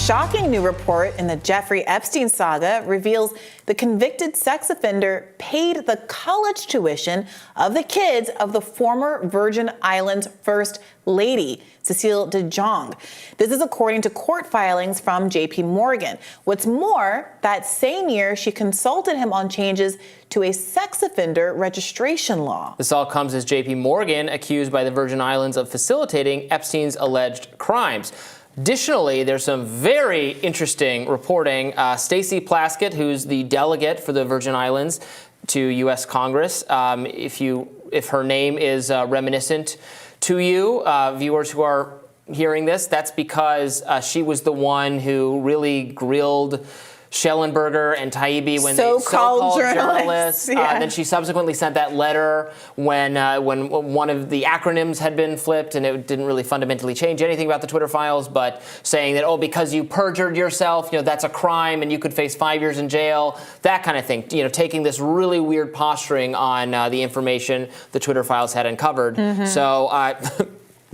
shocking new report in the Jeffrey Epstein saga reveals the convicted sex offender paid the college tuition of the kids of the former Virgin Islands First Lady, Cecile de Jong. This is according to court filings from JP Morgan. What's more, that same year, she consulted him on changes to a sex offender registration law. This all comes as JP Morgan accused by the Virgin Islands of facilitating Epstein's alleged crimes. Additionally, there's some very interesting reporting. Stacey Plaskett, who's the delegate for the Virgin Islands to U.S. Congress, if her name is reminiscent to you, viewers who are hearing this, that's because she was the one who really grilled Schellenberger and Taibbi when so-called journalists. Yeah. Then she subsequently sent that letter when one of the acronyms had been flipped, and it didn't really fundamentally change anything about the Twitter files, but saying that, oh, because you perjured yourself, that's a crime and you could face 5 years in jail, that kind of thing. Taking this really weird posturing on the information the Twitter files had uncovered. Mm-hmm. So,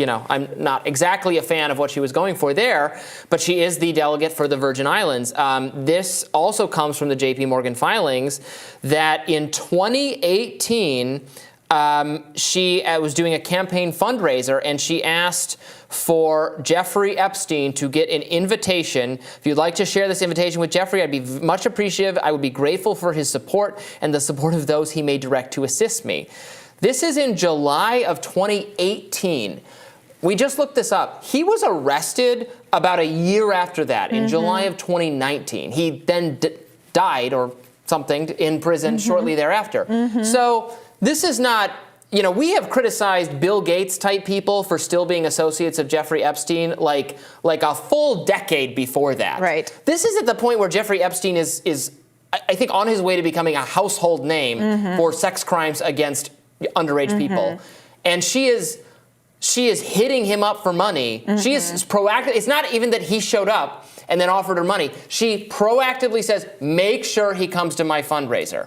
I'm not exactly a fan of what she was going for there, but she is the delegate for the Virgin Islands. This also comes from the JP Morgan filings that in 2018, she was doing a campaign fundraiser, and she asked for Jeffrey Epstein to get an invitation. If you'd like to share this invitation with Jeffrey, I'd be much appreciative. I would be grateful for his support and the support of those he may direct to assist me. This is in July of 2018. We just looked this up. He was arrested about a year after that, in July of 2019. He then died or something in prison shortly thereafter. So this is not, we have criticized Bill Gates type people for still being associates of Jeffrey Epstein like a full decade before that. Right. This is at the point where Jeffrey Epstein is I think, on his way to becoming a household name for sex crimes against underage people. And she is hitting him up for money. She is proactive. It's not even that he showed up and then offered her money. She proactively says, make sure he comes to my fundraiser.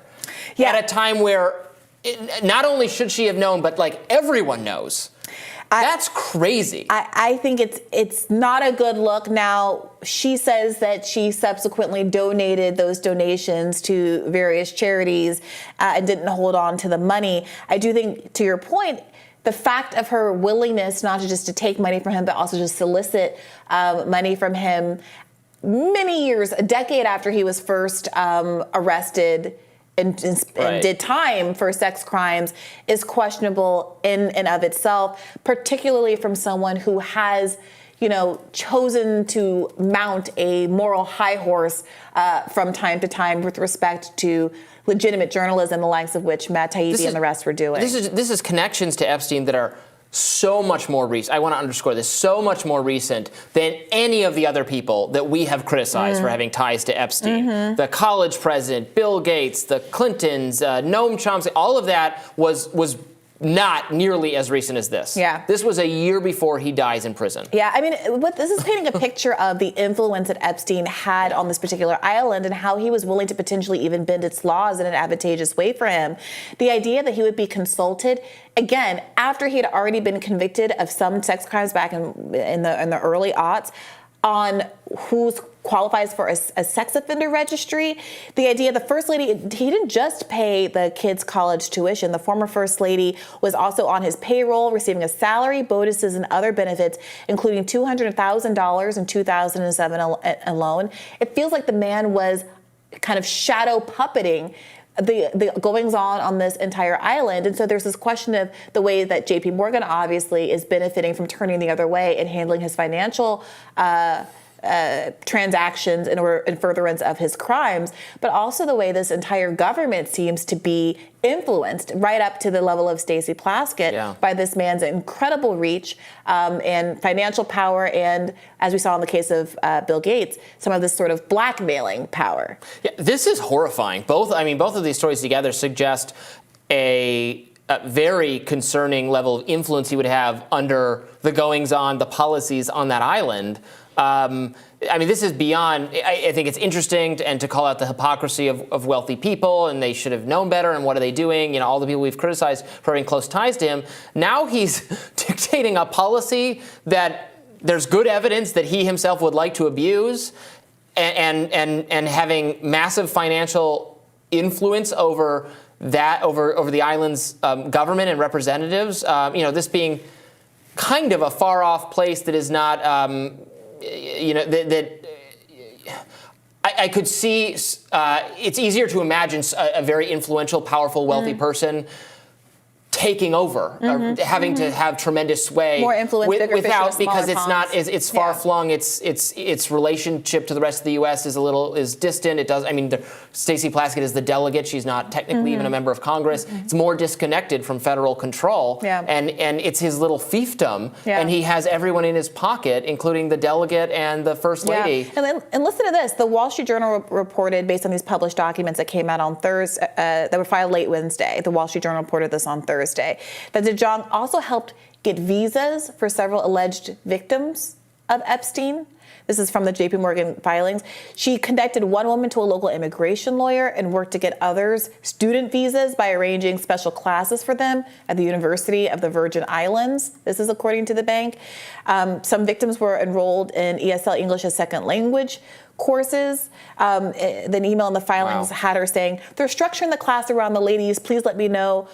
Yeah. At a time where not only should she have known, but everyone knows. That's crazy. I think it's not a good look. Now, she says that she subsequently donated those donations to various charities and didn't hold on to the money. I do think, to your point, the fact of her willingness not just to take money from him, but also to solicit money from him many years, a decade after he was first arrested and did time for sex crimes is questionable in and of itself, particularly from someone who has, chosen to mount a moral high horse from time to time with respect to legitimate journalism, the likes of which Matt Taibbi and the rest were doing. This is connections to Epstein that are so much more recent. I want to underscore this, so much more recent than any of the other people that we have criticized for having ties to Epstein. The college president, Bill Gates, the Clintons, Noam Chomsky, all of that was not nearly as recent as this. Yeah. This was a year before he dies in prison. Yeah, I mean, this is painting a picture of the influence that Epstein had on this particular island and how he was willing to potentially even bend its laws in an advantageous way for him. The idea that he would be consulted, again, after he had already been convicted of some sex crimes back in the early aughts, on who qualifies for a sex offender registry. The idea, the First Lady, he didn't just pay the kids' college tuition. The former First Lady was also on his payroll, receiving a salary, bonuses, and other benefits, including $200,000 in 2007 alone. It feels like the man was kind of shadow puppeting the goings-on this entire island. And so there's this question of the way that JP Morgan obviously is benefiting from turning the other way and handling his financial transactions in furtherance of his crimes, but also the way this entire government seems to be influenced right up to the level of Stacey Plaskett by this man's incredible reach and financial power, and as we saw in the case of Bill Gates, some of this sort of blackmailing power. Yeah, this is horrifying. Both of these stories together suggest a very concerning level of influence he would have under the goings-on, the policies on that island. This is beyond, I think it's interesting to call out the hypocrisy of wealthy people, and they should have known better, and what are they doing? All the people we've criticized for having close ties to him. Now he's dictating a policy that there's good evidence that he himself would like to abuse, and having massive financial influence over the island's government and representatives. This being kind of a far off place that is not, I could see. It's easier to imagine a very influential, powerful, wealthy person taking over, or having to have tremendous sway, more influence, bigger fish in a because smaller it's not, it's far flung. Its relationship to the rest of the U.S. is distant. It does. I mean, Stacey Plaskett is the delegate. She's not technically even a member of Congress. It's more disconnected from federal control. Yeah. And it's his little fiefdom. Yeah. And he has everyone in his pocket, including the delegate and the first lady. Yeah. And listen to this. The Wall Street Journal reported, based on these published documents that came out on Thursday, that were filed late Wednesday. The Wall Street Journal reported this on Thursday, that de Jong also helped get visas for several alleged victims of Epstein. This is from the JP Morgan filings. She connected one woman to a local immigration lawyer and worked to get others student visas by arranging special classes for them at the University of the Virgin Islands. This is according to the bank. Some victims were enrolled in ESL, English as Second Language courses. The email in the filings had her saying, they're structuring the class around the ladies. Please let me know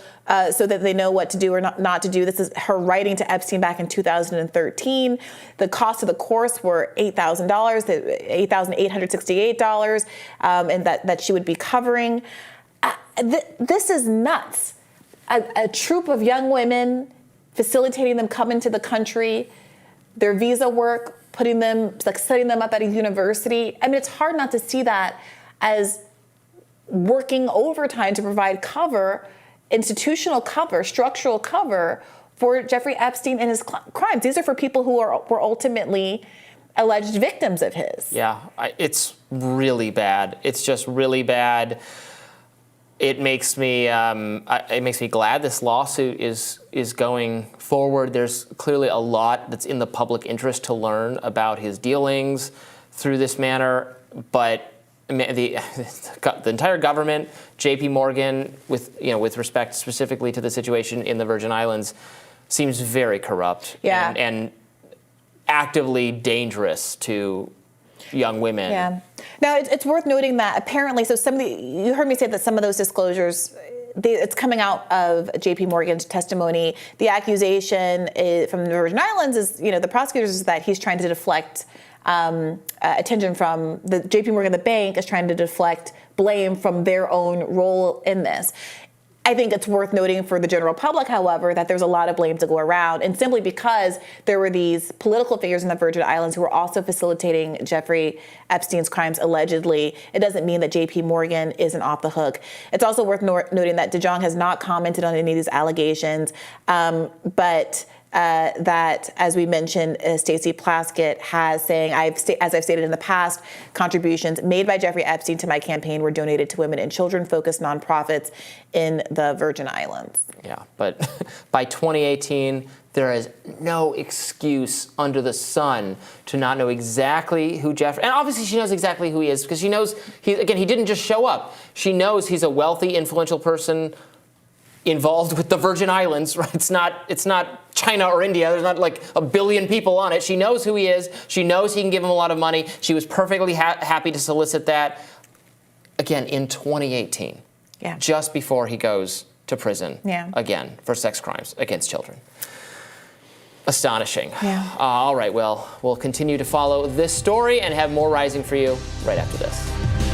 so that they know what to do or not to do. This is her writing to Epstein back in 2013. The cost of the course were $8,000, $8,868, and that she would be covering. This is nuts. A troop of young women, facilitating them come into the country, their visa work, putting them, like setting them up at a university. I mean, it's hard not to see that as working overtime to provide cover, institutional cover, structural cover for Jeffrey Epstein and his crimes. These are for people who were ultimately alleged victims of his. Yeah, it's really bad. It's just really bad. It makes me glad this lawsuit is going forward. There's clearly a lot that's in the public interest to learn about his dealings through this manner, but the entire government, JP Morgan, with respect specifically to the situation in the Virgin Islands, seems very corrupt and actively dangerous to young women. Yeah. Now, it's worth noting that apparently, you heard me say that some of those disclosures, it's coming out of JP Morgan's testimony. The accusation from the Virgin Islands is, the prosecutors, is that he's trying to deflect attention from the JP Morgan, the bank is trying to deflect blame from their own role in this. I think it's worth noting for the general public, however, that there's a lot of blame to go around. And simply because there were these political figures in the Virgin Islands who were also facilitating Jeffrey Epstein's crimes, allegedly, it doesn't mean that JP Morgan isn't off the hook. It's also worth noting that de Jong has not commented on any of these allegations, but that, as we mentioned, Stacey Plaskett has saying, as I've stated in the past, contributions made by Jeffrey Epstein to my campaign were donated to women and children-focused nonprofits in the Virgin Islands. Yeah, but by 2018, there is no excuse under the sun to not know exactly who Jeffrey, and obviously she knows exactly who he is, because she knows, he didn't just show up. She knows he's a wealthy, influential person involved with the Virgin Islands, right? It's not China or India. There's not like a billion people on it. She knows who he is. She knows he can give him a lot of money. She was perfectly happy to solicit that, again, in 2018, just before he goes to prison again for sex crimes against children. Astonishing. Yeah. All right, well, we'll continue to follow this story and have more rising for you right after this.